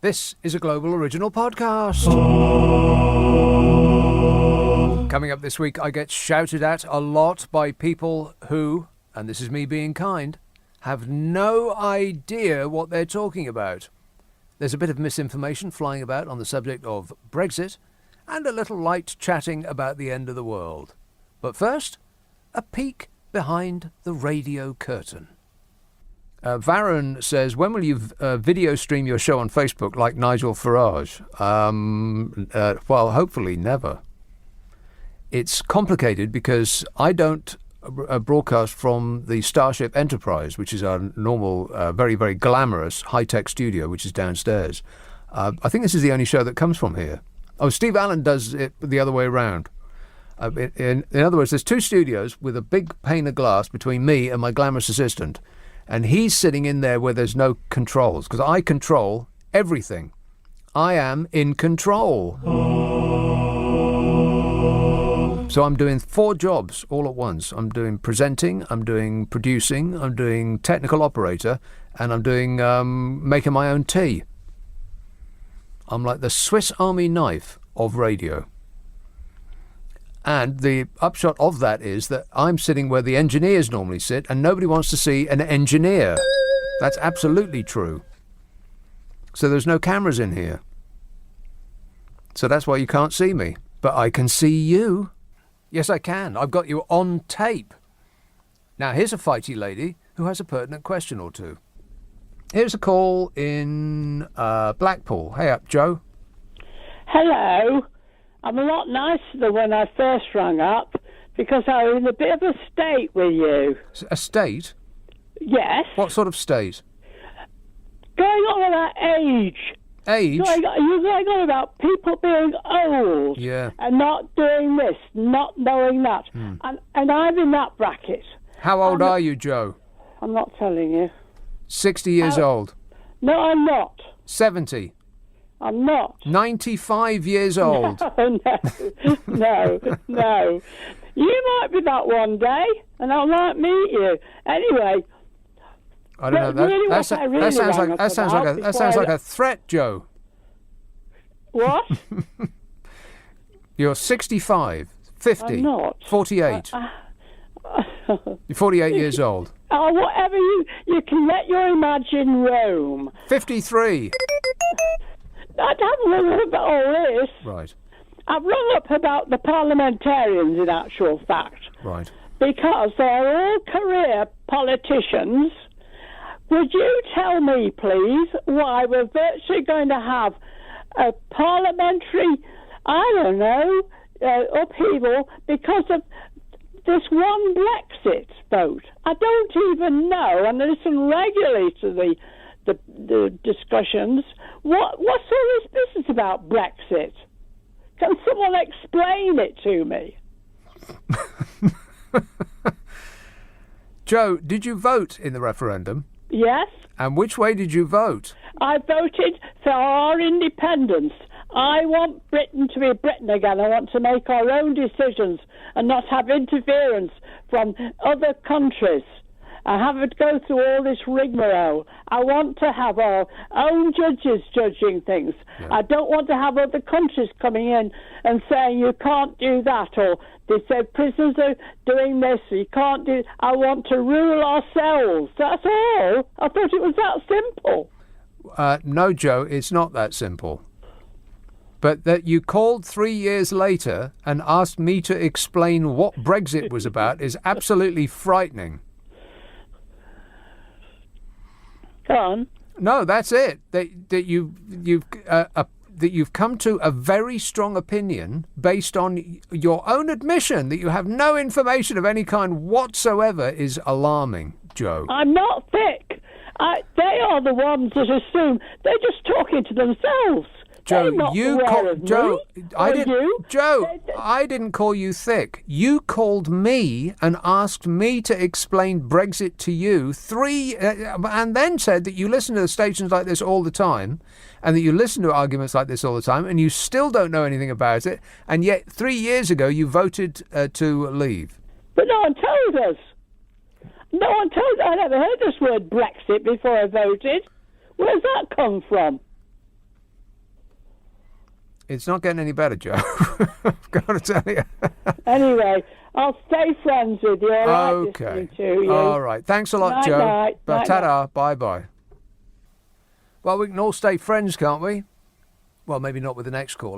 This is a Global Original Podcast. Coming up this week, I get shouted at a lot by people who, and this is me being kind, have no idea what they're talking about. There's a bit of misinformation flying about on the subject of Brexit and a little light chatting about the end of the world. But first, a peek behind the radio curtain. Varun says, when will you video stream your show on Facebook like Nigel Farage? Well, hopefully never. It's complicated because I don't broadcast from the Starship Enterprise, which is our normal, very, very glamorous high-tech studio, which is downstairs. I think this is the only show that comes from here. Oh, Steve Allen does it the other way around. In other words, there's two studios with a big pane of glass between me and my glamorous assistant. And he's sitting in there where there's no controls, because I control everything. I am in control. So I'm doing 4 jobs all at once. I'm doing presenting, I'm doing producing, I'm doing technical operator, and I'm doing making my own tea. I'm like the Swiss Army knife of radio. And the upshot of that is that I'm sitting where the engineers normally sit, and nobody wants to see an engineer. That's absolutely true. So there's no cameras in here. So that's why you can't see me. But I can see you. Yes, I can. I've got you on tape. Now, here's a fighty lady who has a pertinent question or two. Here's a call in Blackpool. Hey up, Joe. Hello. I'm a lot nicer than when I first rang up because I was in a bit of a state with you. A state? Yes. What sort of state? Going on about age. Age? You're going on about people being old. Yeah. And not doing this, not knowing that. And I'm in that bracket. How old are you, Joe? I'm not telling you. 60 years old. No, I'm not. 70. I'm not. 95 years old. No. You might be that one day, and I might meet you. Anyway. I don't know. That sounds like a threat, Joe. What? You're 65, 50, I'm not. 48. You're 48 years old. Oh, whatever you can let your imagine roam. 53. I haven't rung up about all this. Right. I've rung up about the parliamentarians, in actual fact. Right. Because they're all career politicians. Would you tell me, please, why we're virtually going to have a parliamentary, upheaval because of this one Brexit vote? I don't even know, and I listen regularly to the discussions. What's all this business about Brexit? Can someone explain it to me? Joe, did you vote in the referendum? Yes. And which way did you vote? I voted for our independence. I want Britain to be Britain again. I want to make our own decisions and not have interference from other countries. I haven't go through all this rigmarole. I want to have our own judges judging things. Yeah. I don't want to have other countries coming in and saying you can't do that, or they say prisoners are doing this, you can't do. I want to rule ourselves. That's all. I thought it was that simple. No, Joe, it's not that simple. But that you called 3 years later and asked me to explain what Brexit was about is absolutely frightening. Go on. No, that's it. That you've come to a very strong opinion based on your own admission that you have no information of any kind whatsoever is alarming, Joe. I'm not thick. They are the ones that assume they're just talking to themselves. Joe, I didn't call you thick. You called me and asked me to explain Brexit to you and then said that you listen to the stations like this all the time and that you listen to arguments like this all the time and you still don't know anything about it, and yet 3 years ago you voted to leave. But no one told us. No one told us. I never heard this word Brexit before I voted. Where's that come from? It's not getting any better, Joe. I've got to tell you. Anyway, I'll stay friends with you. I like Okay. listening to you. All right. Thanks a lot, Night, Joe. night. Night, Ta-da. Bye-bye. Well, we can all stay friends, can't we? Well, maybe not with the next caller.